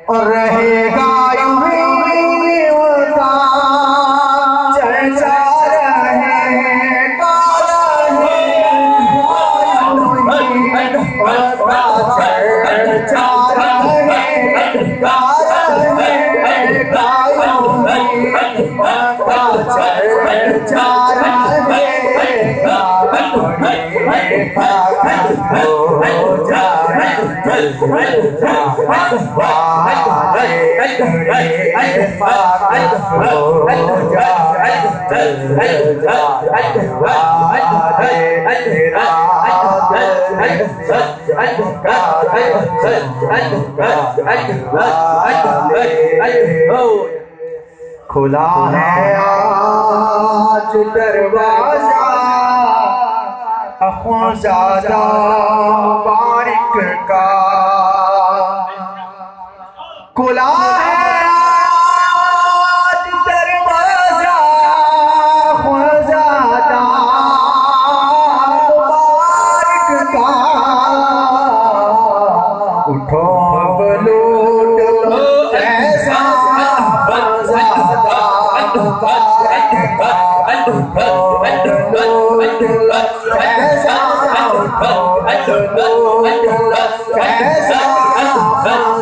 اور رہے گا یوں ہی ہوتا چرچا رہے گا چرچا رہے گا کھلا ہے آج دروازہ اخونزادہ بارک کا کھلا ہے آج دروازہ اخونزادہ بارک کا اٹھو اب لوٹ لو ایسا ایسا